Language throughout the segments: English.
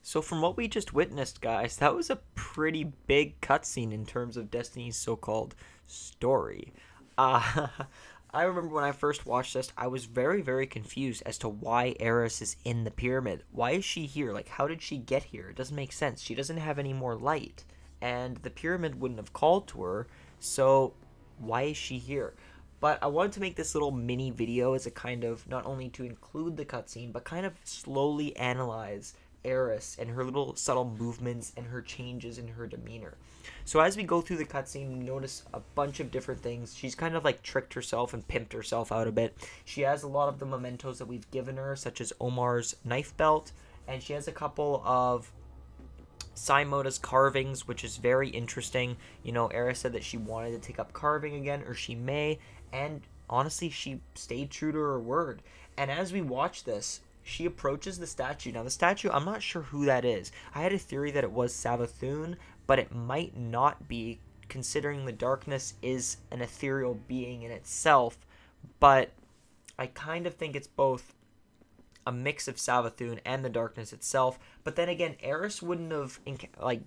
So from what we just witnessed, guys, that was a pretty big cutscene in terms of Destiny's so-called story. Uh, I remember when I first watched this, I was very, very confused as to why Eris is in the pyramid. Why is she here? Like, how did she get here? It doesn't make sense. She doesn't have any more light, and the pyramid wouldn't have called to her, so why is she here? But I wanted to make this little mini video as a kind of, not only to include the cutscene, but kind of slowly analyze Eris and her little subtle movements and her changes in her demeanor. So as we go through the cutscene, we notice a bunch of different things. She's kind of like tricked herself and pimped herself out a bit. She has a lot of the mementos that we've given her, such as Omar's knife belt, and she has a couple of Simoda's carvings, which is very interesting. You know, Eris said that she wanted to take up carving again, or she may, and honestly, she stayed true to her word. And as we watch this, she approaches the statue. Now, the statue, I'm not sure who that is. I had a theory that it was Savathun, but it might not be, considering the darkness is an ethereal being in itself. But I kind of think it's both a mix of Savathun and the darkness itself. But then again, Eris wouldn't have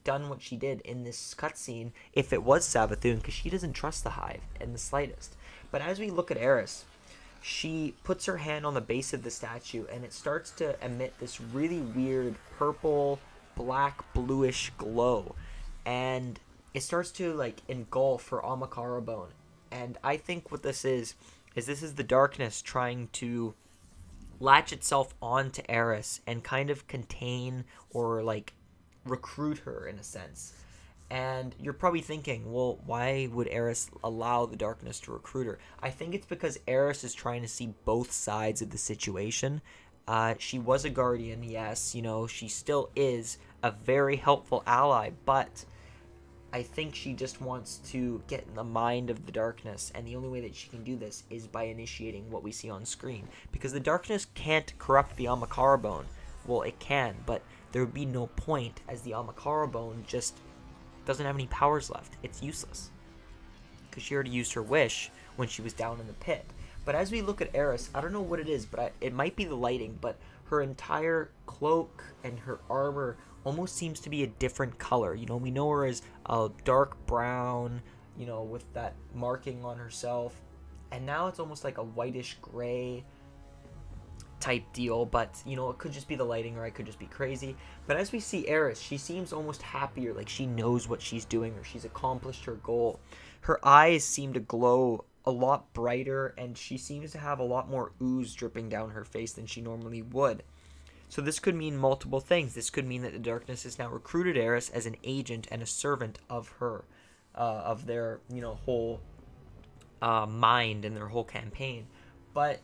done what she did in this cutscene if it was Savathun, because she doesn't trust the Hive in the slightest. But as we look at Eris, she puts her hand on the base of the statue, and it starts to emit this really weird purple, black, bluish glow. And it starts to, like, engulf her Amakara bone. And I think what this is this is the darkness trying to latch itself onto Eris and kind of contain or, like, recruit her in a sense. And you're probably thinking, well, why would Eris allow the darkness to recruit her? I think it's because Eris is trying to see both sides of the situation. She was a guardian, yes, you know, she still is a very helpful ally, but I think she just wants to get in the mind of the darkness, and the only way that she can do this is by initiating what we see on screen. Because the darkness can't corrupt the Amakara bone. Well, it can, but there would be no point, as the Amakara bone just doesn't have any powers left. It's useless, because she already used her wish when she was down in the pit. But as we look at Eris, I don't know what it is, but it might be the lighting, but her entire cloak and her armor almost seems to be a different color. You know, we know her as a dark brown, you know, with that marking on herself, and now it's almost like a whitish gray type deal. But you know, it could just be the lighting, or I could just be crazy. But as we see Eris, she seems almost happier, like she knows what she's doing, or she's accomplished her goal. Her eyes seem to glow a lot brighter, and she seems to have a lot more ooze dripping down her face than she normally would. So this could mean multiple things. This could mean that the darkness has now recruited Eris as an agent and a servant of her, of their, you know, whole mind and their whole campaign. But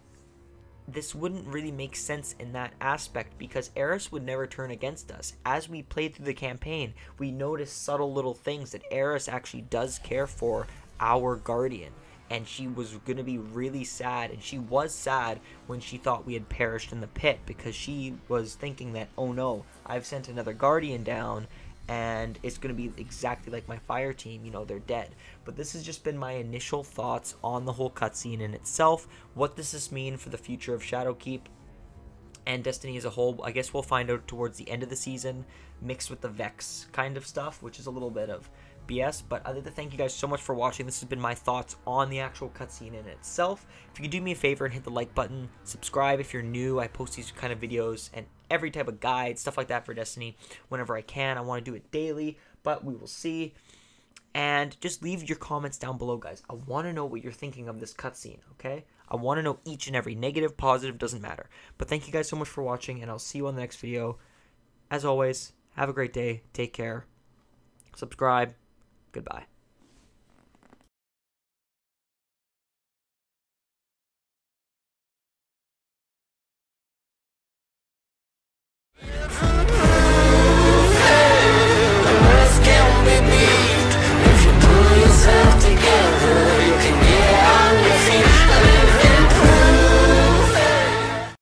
this wouldn't really make sense in that aspect, because Eris would never turn against us. As we played through the campaign, we noticed subtle little things that Eris actually does care for our guardian. And she was going to be really sad, and she was sad when she thought we had perished in the pit, because she was thinking that, oh no, I've sent another guardian down, and it's going to be exactly like my fire team, you know, they're dead. But this has just been my initial thoughts on the whole cutscene in itself. What does this mean for the future of Shadowkeep and Destiny as a whole? I guess we'll find out towards the end of the season, mixed with the Vex kind of stuff, which is a little bit of BS. But I'd like to thank you guys so much for watching. This has been my thoughts on the actual cutscene in itself. If you could do me a favor and hit the like button, subscribe if you're new. I post these kind of videos and every type of guide, stuff like that for Destiny whenever I can. I want to do it daily, but we will see. And just leave your comments down below, guys. I want to know what you're thinking of this cutscene, okay? I want to know each and every negative, positive, doesn't matter. But thank you guys so much for watching, and I'll see you on the next video. As always, have a great day. Take care. Subscribe. Goodbye.